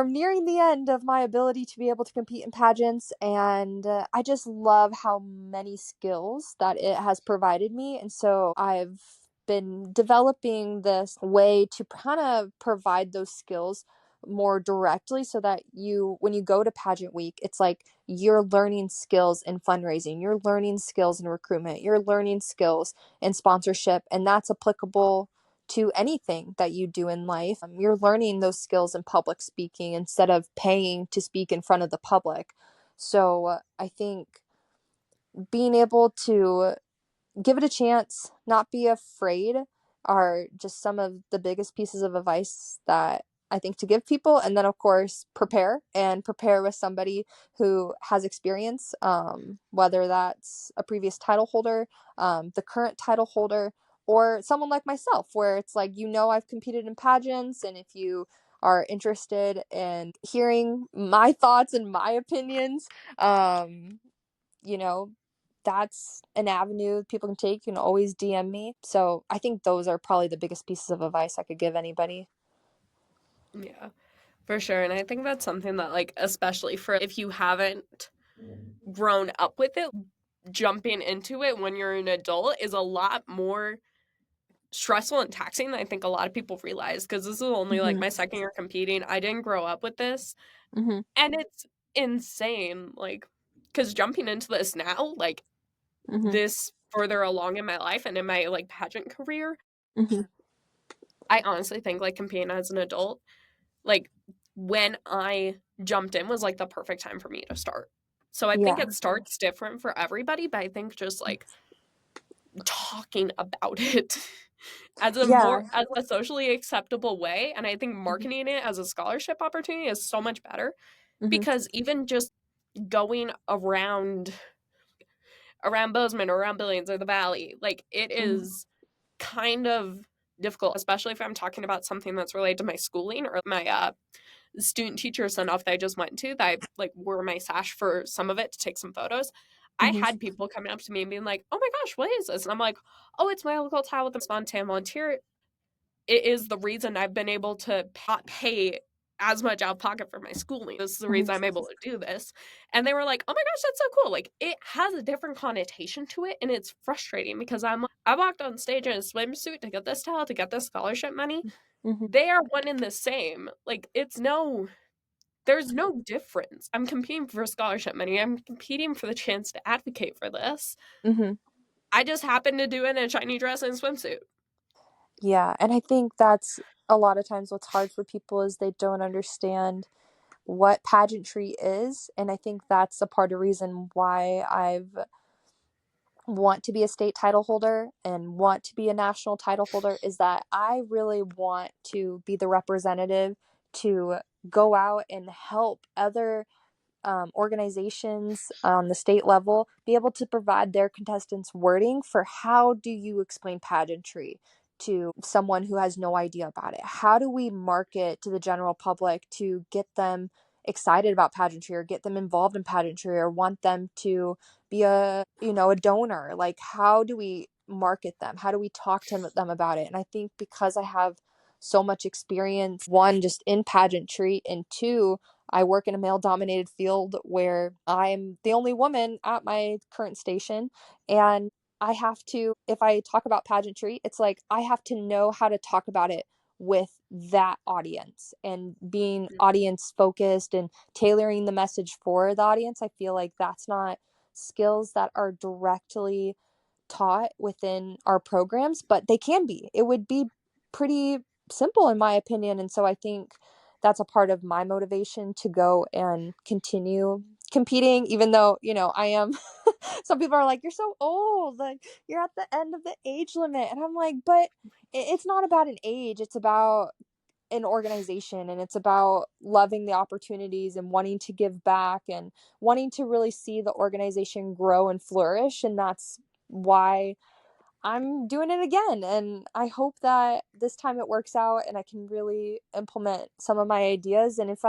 nearing the end of my ability to be able to compete in pageants, and I just love how many skills that it has provided me. And so I've been developing this way to kind of provide those skills more directly, so that when you go to pageant week, it's like you're learning skills in fundraising, you're learning skills in recruitment, you're learning skills in sponsorship, and that's applicable to anything that you do in life. You're learning those skills in public speaking instead of paying to speak in front of the public. So I think being able to give it a chance, not be afraid, are just some of the biggest pieces of advice that I think, to give people. And then, of course, prepare with somebody who has experience, whether that's a previous title holder, the current title holder, or someone like myself, where it's like, I've competed in pageants, and if you are interested in hearing my thoughts and my opinions, that's an avenue people can take. You can always DM me. So I think those are probably the biggest pieces of advice I could give anybody. Yeah, for sure. And I think that's something that, like, especially for if you haven't grown up with it, jumping into it when you're an adult is a lot more stressful and taxing than I think a lot of people realize, because this is only like my second year competing. I didn't grow up with this. Mm-hmm. And it's insane, like, because jumping into this now, like, Mm-hmm. this further along in my life and in my, like, pageant career, Mm-hmm. I honestly think, like, competing as an adult, like, when I jumped in was, like, the perfect time for me to start. So I think Yeah. it starts different for everybody, but I think just, like, talking about it as Yeah. a socially acceptable way, and I think marketing it as a scholarship opportunity is so much better, Mm-hmm. because even just going around Bozeman or around Billings or the Valley, like, it is kind of difficult, especially if I'm talking about something that's related to my schooling or my student teacher send off that I just went to, that I, like, wore my sash for some of it to take some photos. I had people coming up to me and being like, "Oh my gosh, what is this?" And I'm like, "Oh, it's my local tile with a spontaneous volunteer. It is the reason I've been able to not pay as much out of pocket for my schooling. This is the reason I'm able to do this." And they were like, "Oh my gosh, that's so cool." Like, it has a different connotation to it, and it's frustrating because I'm like, I walked on stage in a swimsuit to get this tile, to get this scholarship money. Mm-hmm. They are one and the same. Like, there's no difference. I'm competing for scholarship money. I'm competing for the chance to advocate for this. Mm-hmm. I just happen to do it in a shiny dress and swimsuit. Yeah. And I think that's a lot of times what's hard for people is they don't understand what pageantry is. And I think that's a part of the reason why I've want to be a state title holder and want to be a national title holder, is that I really want to be the representative to go out and help other organizations on the state level be able to provide their contestants wording for how do you explain pageantry to someone who has no idea about it. How do we market to the general public to get them excited about pageantry or get them involved in pageantry or want them to be a donor? Like, how do we market them? How do we talk to them about it? And I think because I have so much experience, one, just in pageantry, and two, I work in a male dominated field where I'm the only woman at my current station. And I have to, if I talk about pageantry, it's like I have to know how to talk about it with that audience and being audience focused and tailoring the message for the audience. I feel like that's not skills that are directly taught within our programs, but they can be. It would be pretty simple, in my opinion. And so I think that's a part of my motivation to go and continue competing, even though, I am. Some people are like, "You're so old, like you're at the end of the age limit." And I'm like, but it's not about an age, it's about an organization, and it's about loving the opportunities and wanting to give back and wanting to really see the organization grow and flourish. And that's why I'm doing it again. And I hope that this time it works out and I can really implement some of my ideas. And if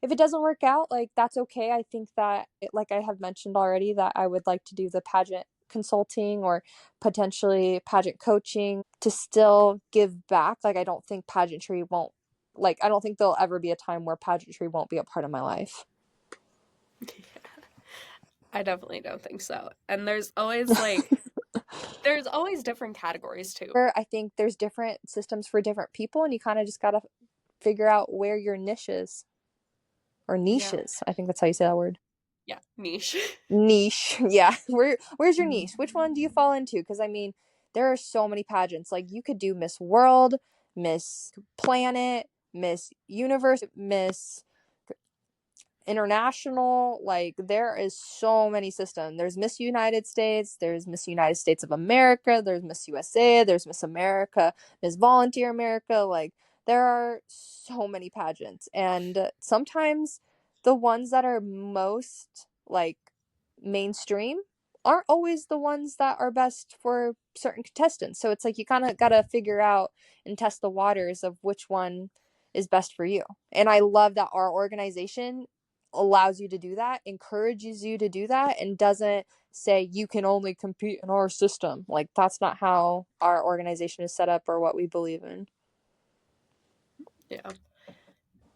it doesn't work out, like, that's okay. I think that like I have mentioned already, that I would like to do the pageant consulting or potentially pageant coaching to still give back. Like, I don't think pageantry won't, like, I don't think there'll ever be a time where pageantry won't be a part of my life. I definitely don't think so. And there's always different categories too. I think there's different systems for different people, and you kind of just got to figure out where your niche is. Or niches. Yeah. I think that's how you say that word. Yeah, niche. Niche. Yeah. Where's your niche? Which one do you fall into? Because I mean, there are so many pageants. Like, you could do Miss World, Miss Planet, Miss Universe, Miss International. Like, there is so many systems. There's Miss United States, there's Miss United States of America, there's Miss USA, there's Miss America, Miss Volunteer America. Like, there are so many pageants, and sometimes the ones that are most like mainstream aren't always the ones that are best for certain contestants. So it's like you kind of got to figure out and test the waters of which one is best for you. And I love that our organization allows you to do that, encourages you to do that, and doesn't say you can only compete in our system. Like, that's not how our organization is set up or what we believe in. Yeah,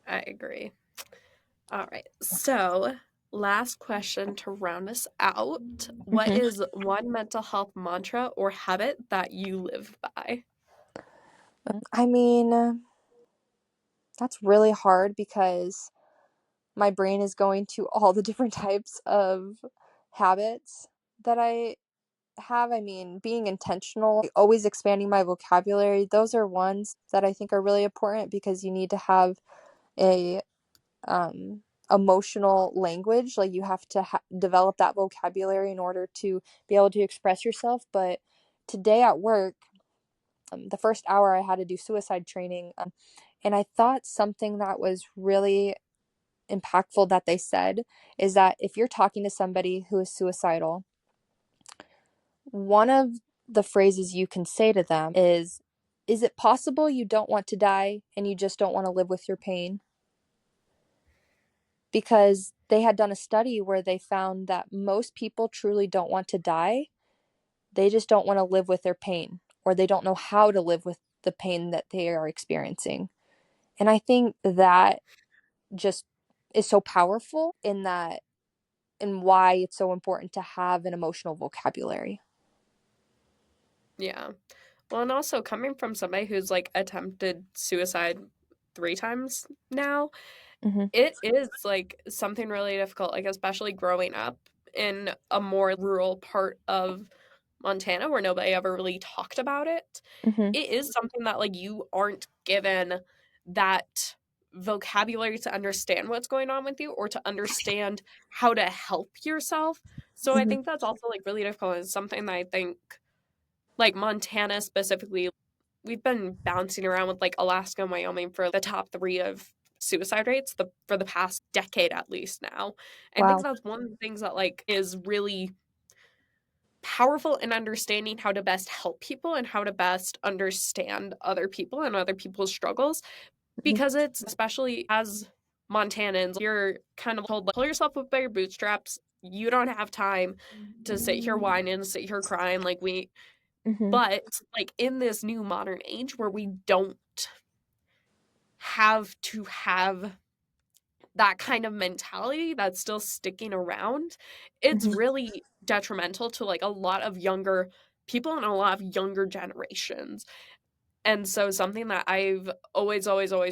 I agree. All right. So, last question to round us out. What is one mental health mantra or habit that you live by? I mean, that's really hard because my brain is going to all the different types of habits that I have. I mean, being intentional, always expanding my vocabulary, those are ones that I think are really important because you need to have a emotional language. Like, you have to develop that vocabulary in order to be able to express yourself. But today at work, the first hour I had to do suicide training, and I thought something that was really impactful that they said is that if you're talking to somebody who is suicidal, one of the phrases you can say to them is it possible you don't want to die and you just don't want to live with your pain? Because they had done a study where they found that most people truly don't want to die. They just don't want to live with their pain, or they don't know how to live with the pain that they are experiencing. And I think that just is so powerful in that, and why it's so important to have an emotional vocabulary. Yeah. Well, and also coming from somebody who's like attempted suicide 3 times now, Mm-hmm. it is like something really difficult, like especially growing up in a more rural part of Montana where nobody ever really talked about it. Mm-hmm. It is something that like you aren't given that vocabulary to understand what's going on with you or to understand how to help yourself. So I Mm-hmm. think that's also like really difficult. It's something that I think like Montana specifically, we've been bouncing around with like Alaska and Wyoming for the top 3 of suicide rates for the past decade at least now. I Wow. think that's one of the things that like is really powerful in understanding how to best help people and how to best understand other people and other people's struggles, Mm-hmm. because it's especially as Montanans, you're kind of told like pull yourself up by your bootstraps. You don't have time to sit here whining, sit here crying like we Mm-hmm. but like in this new modern age where we don't have to have that kind of mentality that's still sticking around, it's Mm-hmm. really detrimental to like a lot of younger people and a lot of younger generations. And so something that I've always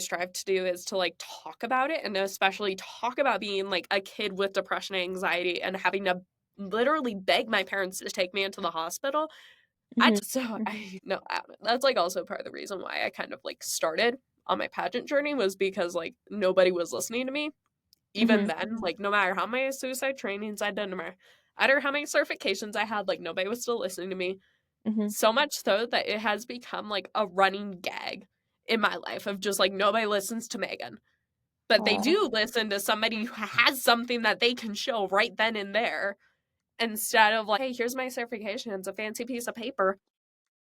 strived to do is to like talk about it, and especially talk about being like a kid with depression and anxiety and having to literally beg my parents to take me into the hospital. I Mm-hmm. so I no, that's like also part of the reason why I kind of like started on my pageant journey, was because like nobody was listening to me. Even Mm-hmm. then, like no matter how many suicide trainings I'd done, no matter how many certifications I had, like nobody was still listening to me. Mm-hmm. So much so that it has become like a running gag in my life of just like nobody listens to Megan. But they Oh. do listen to somebody who has something that they can show right then and there, instead of like, hey, here's my certification, it's a fancy piece of paper.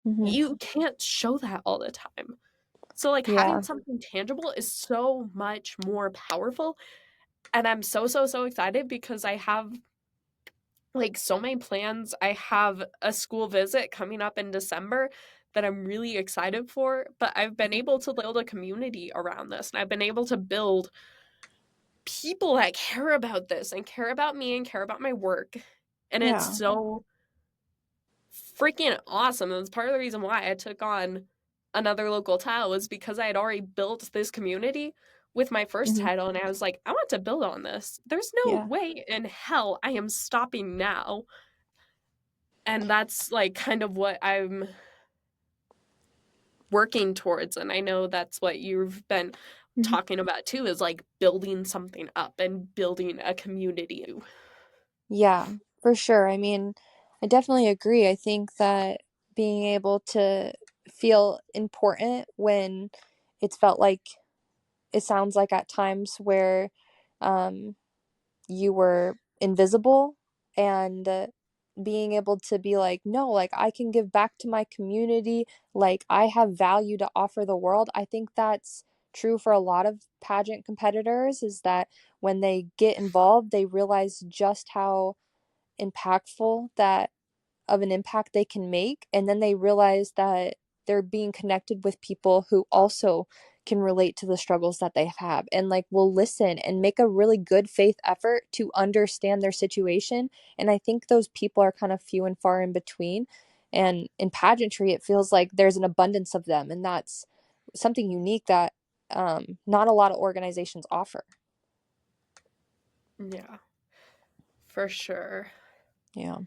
Mm-hmm. You can't show that all the time. So like Yeah. having something tangible is so much more powerful. And I'm so excited because I have like so many plans. I have a school visit coming up in December that I'm really excited for, but I've been able to build a community around this, and I've been able to build people that care about this and care about me and care about my work. And it's Yeah. so freaking awesome. And it's part of the reason why I took on another local title, was because I had already built this community with my first Mm-hmm. title, and I was like, I want to build on this. There's no Yeah. way in hell I am stopping now. And that's like kind of what I'm working towards. And I know that's what you've been Mm-hmm. talking about too, is like building something up and building a community. Yeah, for sure. I mean, I definitely agree. I think that being able to feel important when it's felt like, it sounds like at times where you were invisible, and being able to be like, no, like I can give back to my community, like I have value to offer the world. I think that's true for a lot of pageant competitors, is that when they get involved, they realize just how impactful that of an impact they can make, and then they realize that they're being connected with people who also can relate to the struggles that they have, and like will listen and make a really good faith effort to understand their situation. And I think those people are kind of few and far in between, and in pageantry it feels like there's an abundance of them, and that's something unique that not a lot of organizations offer. Yeah, for sure. Yeah.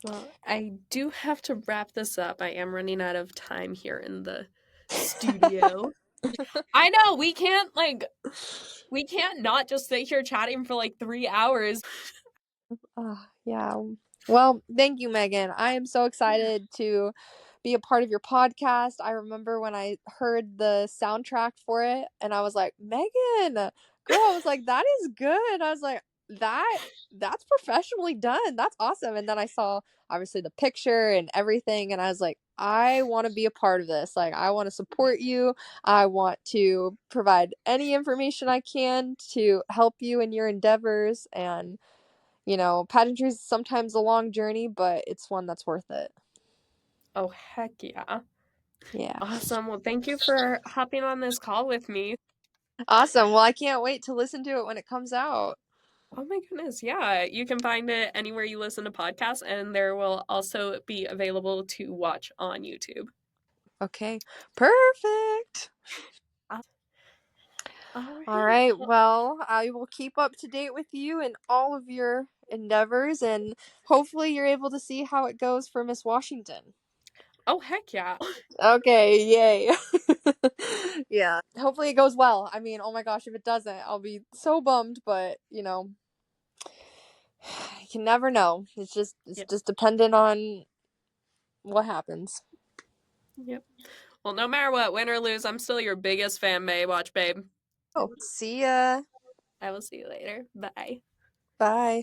Well, I do have to wrap this up. I am running out of time here in the studio. I know we can't not just sit here chatting for like 3 hours. Yeah. Well, thank you, Megan. I am so excited to be a part of your podcast. I remember when I heard the soundtrack for it and I was like, Megan, girl, I was like, that is good. I was like, that's professionally done. That's awesome. And then I saw obviously the picture and everything, and I was like, I want to be a part of this. Like, I want to support you. I want to provide any information I can to help you in your endeavors. And pageantry is sometimes a long journey, but it's one that's worth it. Oh, heck yeah. Yeah. Awesome. Well, thank you for hopping on this call with me. Awesome. Well, I can't wait to listen to it when it comes out. Oh my goodness. Yeah. You can find it anywhere you listen to podcasts, and there will also be available to watch on YouTube. Okay. Perfect. All right. Well, I will keep up to date with you and all of your endeavors, and hopefully you're able to see how it goes for Miss Washington. Oh, heck yeah. Okay, yay. Yeah. Hopefully it goes well. I mean, oh my gosh, if it doesn't, I'll be so bummed, but you can never know. It's just dependent on what happens. Yep. Well, no matter what, win or lose, I'm still your biggest fan, Baywatch babe. Oh, see ya. I will see you later. Bye. Bye.